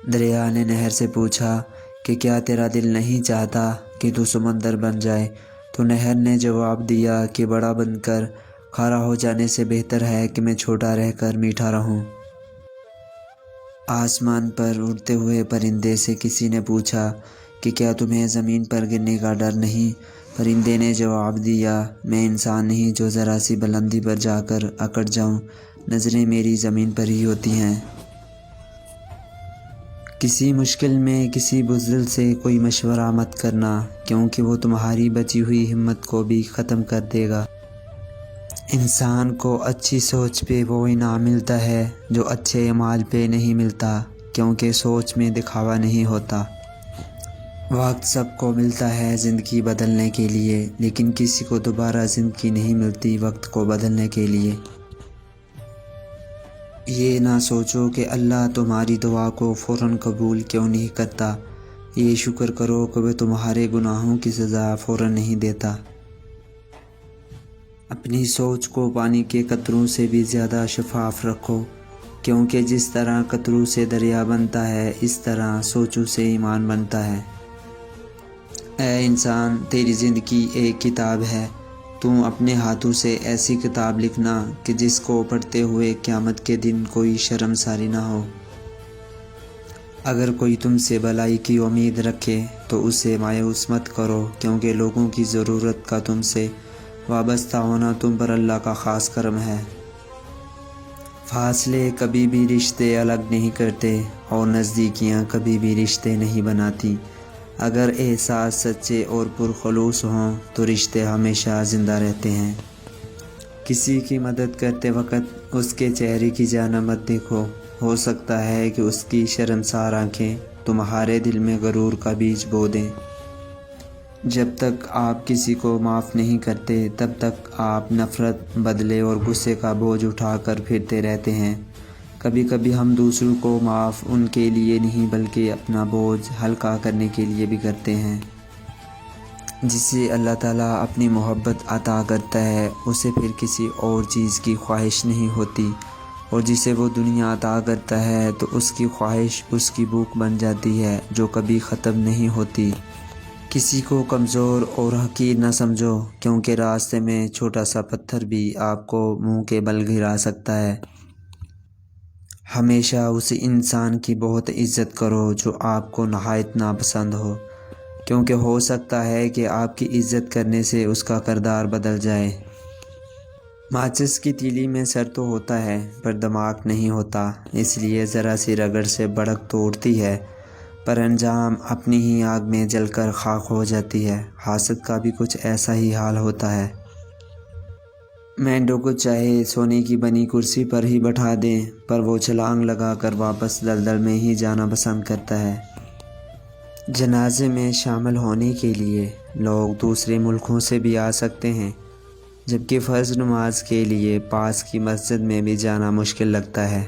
دریا نے نہر سے پوچھا کہ کیا تیرا دل نہیں چاہتا کہ تو سمندر بن جائے؟ تو نہر نے جواب دیا کہ بڑا بن کر کھارا ہو جانے سے بہتر ہے کہ میں چھوٹا رہ کر میٹھا رہوں۔ آسمان پر اڑتے ہوئے پرندے سے کسی نے پوچھا کہ کیا تمہیں زمین پر گرنے کا ڈر نہیں؟ پرندے نے جواب دیا، میں انسان نہیں جو ذرا سی بلندی پر جا کر اکڑ جاؤں، نظریں میری زمین پر ہی ہوتی ہیں۔ کسی مشکل میں کسی بزدل سے کوئی مشورہ مت کرنا، کیونکہ وہ تمہاری بچی ہوئی ہمت کو بھی ختم کر دے گا۔ انسان کو اچھی سوچ پہ وہ انعام ملتا ہے جو اچھے اعمال پہ نہیں ملتا، کیونکہ سوچ میں دکھاوا نہیں ہوتا۔ وقت سب کو ملتا ہے زندگی بدلنے کے لیے، لیکن کسی کو دوبارہ زندگی نہیں ملتی وقت کو بدلنے کے لیے۔ یہ نہ سوچو کہ اللہ تمہاری دعا کو فوراً قبول کیوں نہیں کرتا، یہ شکر کرو کہ وہ تمہارے گناہوں کی سزا فوراً نہیں دیتا۔ اپنی سوچ کو پانی کے قطروں سے بھی زیادہ شفاف رکھو، کیونکہ جس طرح قطروں سے دریا بنتا ہے اس طرح سوچوں سے ایمان بنتا ہے۔ اے انسان، تیری زندگی ایک کتاب ہے، تم اپنے ہاتھوں سے ایسی کتاب لکھنا کہ جس کو پڑھتے ہوئے قیامت کے دن کوئی شرمساری نہ ہو۔ اگر کوئی تم سے بھلائی کی امید رکھے تو اسے مایوس مت کرو، کیونکہ لوگوں کی ضرورت کا تم سے وابستہ ہونا تم پر اللہ کا خاص کرم ہے۔ فاصلے کبھی بھی رشتے الگ نہیں کرتے اور نزدیکیاں کبھی بھی رشتے نہیں بناتی۔ اگر احساس سچے اور پرخلوص ہوں تو رشتے ہمیشہ زندہ رہتے ہیں۔ کسی کی مدد کرتے وقت اس کے چہرے کی جانب مت دیکھو، ہو سکتا ہے کہ اس کی شرمسار آنکھیں تمہارے دل میں غرور کا بیج بو دیں۔ جب تک آپ کسی کو معاف نہیں کرتے تب تک آپ نفرت، بدلے اور غصے کا بوجھ اٹھا کر پھرتے رہتے ہیں۔ کبھی کبھی ہم دوسروں کو معاف ان کے لیے نہیں بلکہ اپنا بوجھ ہلکا کرنے کے لیے بھی کرتے ہیں۔ جسے اللہ تعالیٰ اپنی محبت عطا کرتا ہے اسے پھر کسی اور چیز کی خواہش نہیں ہوتی، اور جسے وہ دنیا عطا کرتا ہے تو اس کی خواہش اس کی بھوک بن جاتی ہے جو کبھی ختم نہیں ہوتی۔ کسی کو کمزور اور حقیر نہ سمجھو، کیونکہ راستے میں چھوٹا سا پتھر بھی آپ کو منہ کے بل گرا سکتا ہے۔ ہمیشہ اس انسان کی بہت عزت کرو جو آپ کو نہایت ناپسند ہو، کیونکہ ہو سکتا ہے کہ آپ کی عزت کرنے سے اس کا کردار بدل جائے۔ ماچس کی تیلی میں سر تو ہوتا ہے پر دماغ نہیں ہوتا، اس لیے ذرا سی رگڑ سے بھڑک تو اٹھتی ہے پر انجام اپنی ہی آگ میں جل کر خاک ہو جاتی ہے۔ حاسد کا بھی کچھ ایسا ہی حال ہوتا ہے۔ مینڈوں کو چاہے سونے کی بنی کرسی پر ہی بٹھا دیں پر وہ چھلانگ لگا کر واپس دلدل میں ہی جانا پسند کرتا ہے۔ جنازے میں شامل ہونے کے لیے لوگ دوسرے ملکوں سے بھی آ سکتے ہیں، جبکہ فرض نماز کے لیے پاس کی مسجد میں بھی جانا مشکل لگتا ہے۔